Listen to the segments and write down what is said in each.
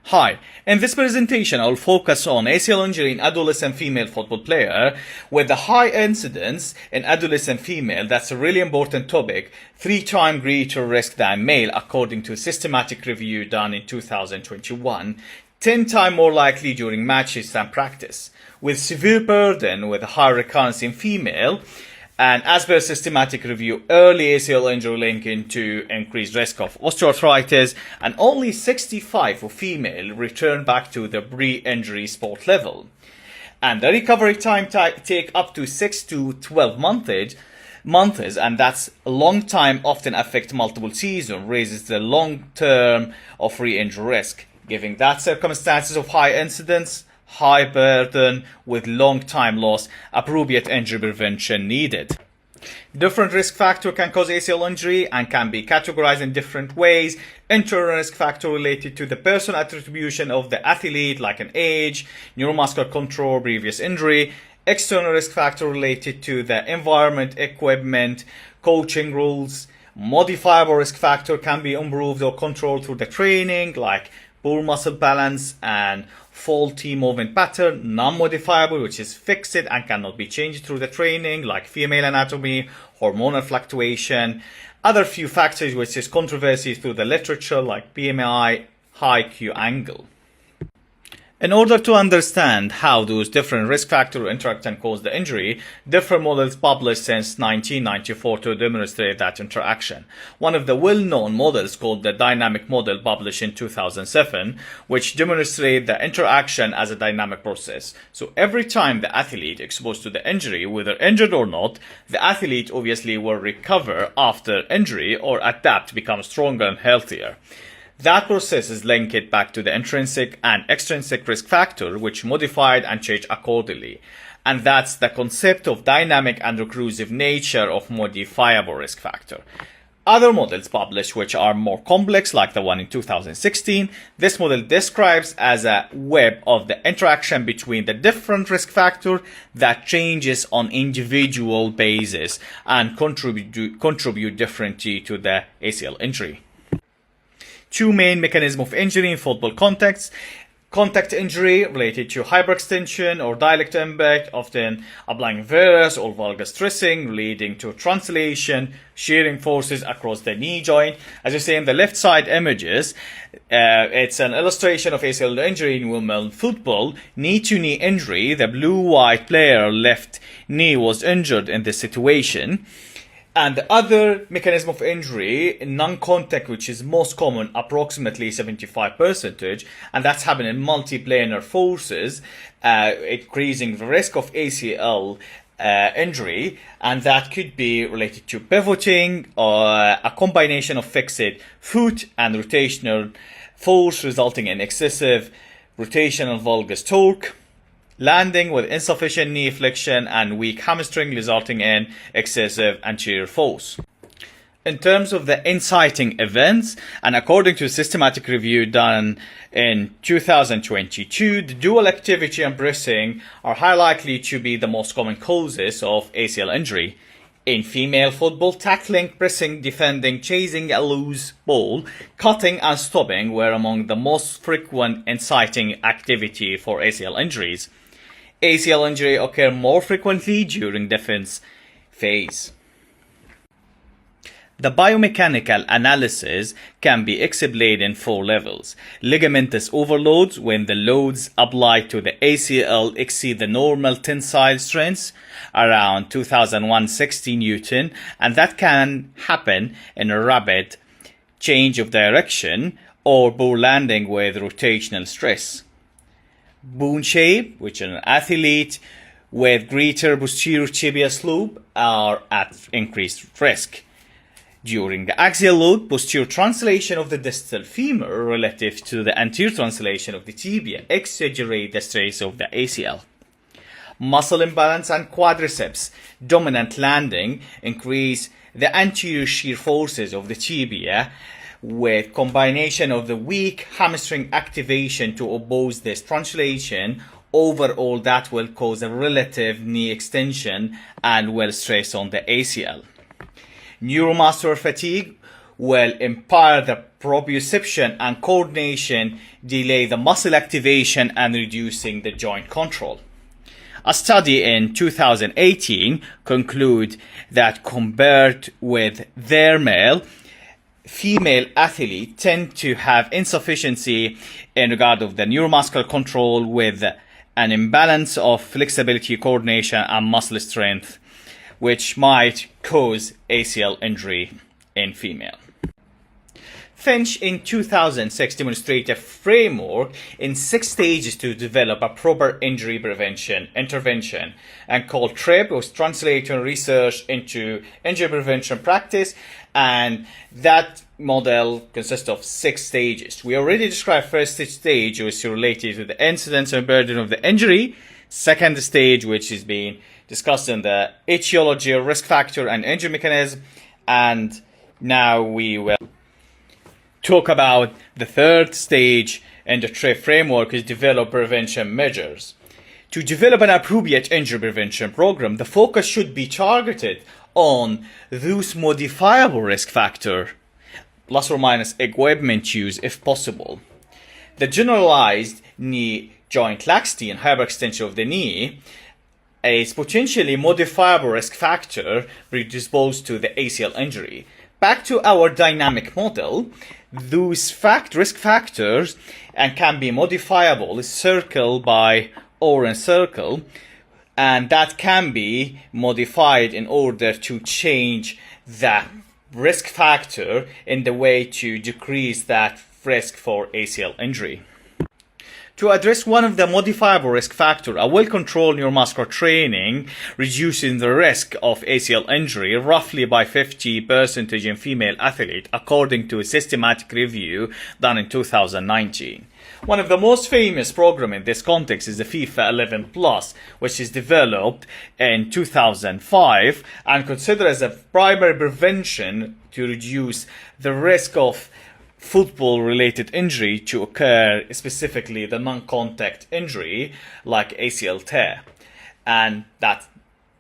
Hi, in this presentation I will focus on ACL injury in adolescent female football player with the high incidence in adolescent female. That's a really important topic, 3 times greater risk than male according to a systematic review done in 2021, 10 times more likely during matches than practice, with severe burden with a high recurrence in female. And as per systematic review, early ACL injury linking to increased risk of osteoarthritis, and only 65 for female return back to the pre-injury sport level. And the recovery time take up to 6 to 12 months, and that's a long time, often affect multiple seasons, raises the long term of re-injury risk, giving that circumstances of high incidence, high burden with long time loss, appropriate injury prevention needed. Different risk factors can cause ACL injury and can be categorized in different ways. Internal risk factor related to the personal attribution of the athlete, like an age, neuromuscular control, previous injury. External risk factor related to the environment, equipment, coaching rules. Modifiable risk factor can be improved or controlled through the training, like poor muscle balance and faulty movement pattern. Non-modifiable, which is fixed and cannot be changed through the training, like female anatomy, hormonal fluctuation. Other few factors which is controversy through the literature, like BMI, high Q angle. In order to understand how those different risk factors interact and cause the injury, different models published since 1994 to demonstrate that interaction. One of the well-known models called the dynamic model published in 2007, which demonstrates the interaction as a dynamic process. So every time the athlete exposed to the injury, whether injured or not, the athlete obviously will recover after injury or adapt, become stronger and healthier. That process is linked back to the intrinsic and extrinsic risk factor, which modified and changed accordingly. And that's the concept of dynamic and recursive nature of modifiable risk factor. Other models published which are more complex, like the one in 2016, this model describes as a web of the interaction between the different risk factors that changes on individual basis and contribute differently to the ACL injury. Two main mechanisms of injury in football context. Contact injury related to hyperextension or direct impact, often applying varus or valgus stressing, leading to translation, shearing forces across the knee joint. As you see in the left side images, it's an illustration of ACL injury in women football. Knee-to-knee injury, the blue-white player left knee was injured in this situation. And the other mechanism of injury, non-contact, which is most common, approximately 75%, and that's happening in multiplanar forces, increasing the risk of ACL injury, and that could be related to pivoting or a combination of fixed foot and rotational force resulting in excessive rotational valgus torque, landing with insufficient knee flexion and weak hamstring resulting in excessive anterior force. In terms of the inciting events, and according to a systematic review done in 2022, the dual activity and pressing are highly likely to be the most common causes of ACL injury. In female football, tackling, pressing, defending, chasing a loose ball, cutting and stopping were among the most frequent inciting activity for ACL injuries. ACL injury occur more frequently during defense phase. The biomechanical analysis can be explained in 4 levels. Ligamentous overloads, when the loads applied to the ACL exceed the normal tensile strength, around 2160 Newton, and that can happen in a rapid change of direction or poor landing with rotational stress. Bone shape, which is an athlete with greater posterior tibia slope, are at increased risk. During the axial load, posterior translation of the distal femur relative to the anterior translation of the tibia exaggerate the stress of the ACL. Muscle imbalance and quadriceps dominant landing increase the anterior shear forces of the tibia, with combination of the weak hamstring activation to oppose this translation. Overall, that will cause a relative knee extension and will stress on the ACL. Neuromuscular fatigue, will impair the proprioception and coordination, delay the muscle activation, and reducing the joint control. A study in 2018 concluded that compared with their male, female athletes tend to have insufficiency in regard of the neuromuscular control with an imbalance of flexibility, coordination, and muscle strength, which might cause ACL injury in female. Finch in 2006 demonstrated a framework in 6 stages to develop a proper injury prevention intervention, and called TRIP was translated research into injury prevention practice, and that model consists of 6 stages. We already described first stage, which is related to the incidence and burden of the injury. Second stage, which is being discussed in the etiology, risk factor, and injury mechanism, and now we will talk about the third stage in the TRIP framework is develop prevention measures. To develop an appropriate injury prevention program, the focus should be targeted on those modifiable risk factor, plus or minus equipment use if possible. The generalized knee joint laxity and hyperextension of the knee is potentially modifiable risk factor predisposed to the ACL injury. Back to our dynamic model, those risk factors and can be modifiable circle by orange circle, and that can be modified in order to change the risk factor in the way to decrease that risk for ACL injury. To address one of the modifiable risk factors, a well-controlled neuromuscular training reducing the risk of ACL injury roughly by 50% in female athletes, according to a systematic review done in 2019. One of the most famous programs in this context is the FIFA 11 Plus, which is developed in 2005 and considered as a primary prevention to reduce the risk of football-related injury to occur, specifically the non-contact injury like ACL tear. And that's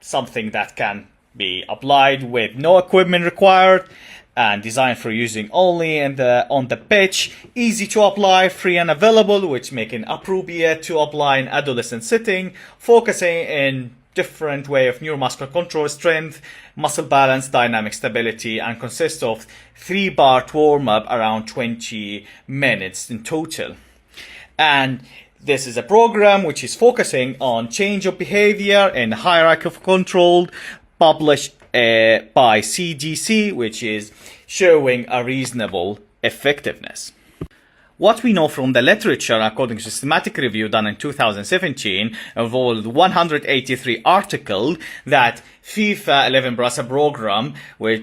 something that can be applied with no equipment required and designed for using only on the pitch, easy to apply, free and available, which make it appropriate to apply in adolescent setting, focusing in different way of neuromuscular control, strength, muscle balance, dynamic stability, and consists of 3-part warm-up around 20 minutes in total. And this is a program which is focusing on change of behavior and hierarchy of control, published by CDC, which is showing a reasonable effectiveness. What we know from the literature, according to systematic review done in 2017, involved 183 articles that FIFA 11 Plus program with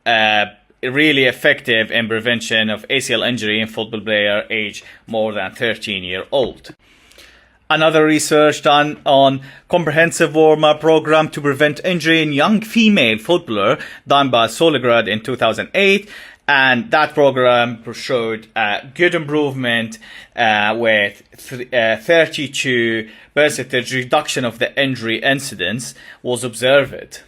really effective in prevention of ACL injury in football player age more than 13-year-old. Another research done on comprehensive warm-up program to prevent injury in young female footballer done by Soligrad in 2008. And that program showed good improvement with 32% reduction of the injury incidence was observed.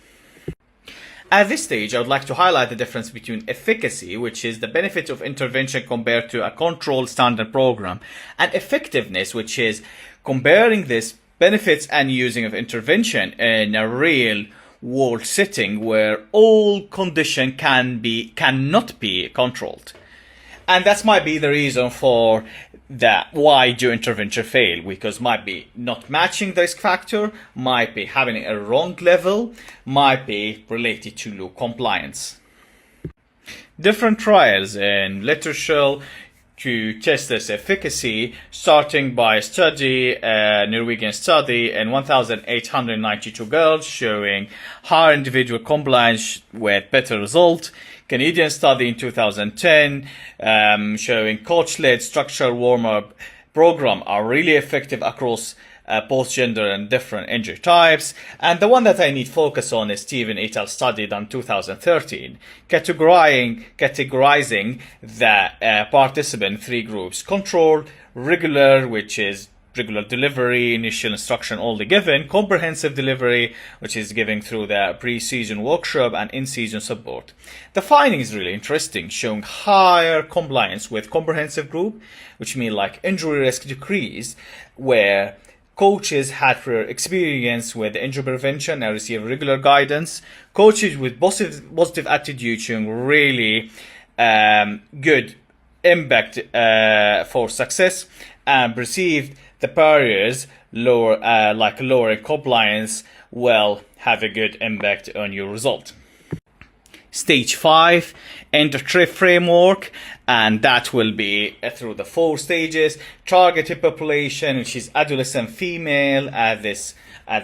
At this stage, I would like to highlight the difference between efficacy, which is the benefit of intervention compared to a controlled standard program, and effectiveness, which is comparing this benefits and using of intervention in a real world setting where all condition cannot be controlled. And that might be the reason for that why do intervention fail, because might be not matching the risk factor, might be having a wrong level, might be related to low compliance. Different trials in literature to test this efficacy, starting by a study, a Norwegian study in 1,892 girls showing higher individual compliance with better result. Canadian study in 2010 showing coach-led structural warm-up program are really effective across both gender and different injury types. And the one that I need focus on is Stephen et al. Study done 2013, categorizing the participant in 3 groups: control, regular, which is regular delivery, initial instruction only given, comprehensive delivery, which is given through the pre-season workshop, and in-season support. The finding is really interesting, showing higher compliance with comprehensive group, which means like injury risk decreased, where coaches had prior experience with injury prevention and receive regular guidance. Coaches with positive attitude showing really good impact for success, and perceived the barriers lower, like lowering compliance, will have a good impact on your result. Stage 5, enter framework, and that will be through the 4 stages. Targeted population, which is adolescent female at this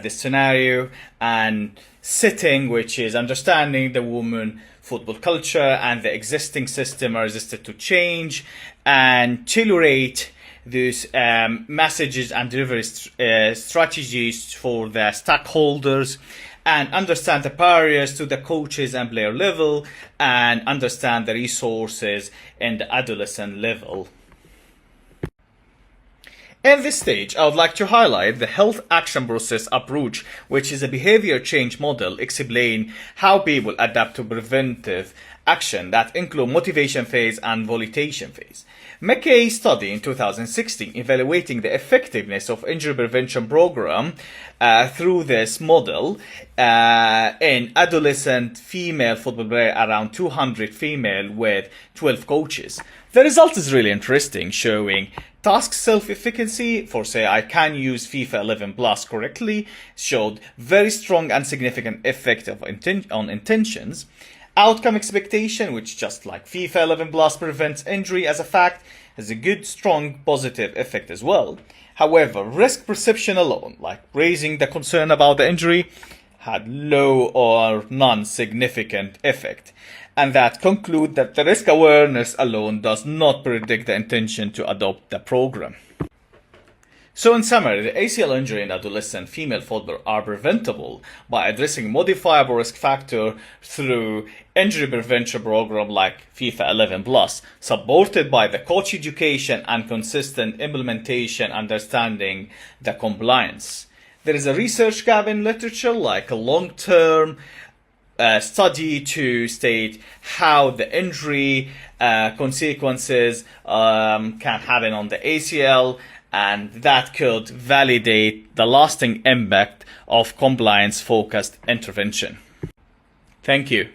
scenario, and setting, which is understanding the woman football culture and the existing system are resistant to change, and tolerate these messages and delivery strategies for the stakeholders, and understand the barriers to the coaches and player level, and understand the resources in the adolescent level. In this stage, I would like to highlight the health action process approach, which is a behavior change model explain how people adapt to preventive action that include motivation phase and volitation phase. McKay study in 2016 evaluating the effectiveness of injury prevention program through this model in adolescent female football player, around 200 female with 12 coaches. The result is really interesting, showing task self-efficacy for, say, I can use FIFA 11 Plus correctly, showed very strong and significant effect on intentions. Outcome expectation, which just like FIFA 11 Plus prevents injury as a fact, has a good, strong, positive effect as well. However, risk perception alone, like raising the concern about the injury, had low or non-significant effect. And that conclude that the risk awareness alone does not predict the intention to adopt the program. So in summary, the ACL injury in adolescent female football are preventable by addressing modifiable risk factor through injury prevention program like FIFA 11 Plus, supported by the coach education and consistent implementation, understanding the compliance. There is a research gap in literature, like a long-term study to state how the injury consequences can happen on the ACL, and that could validate the lasting impact of compliance-focused intervention. Thank you.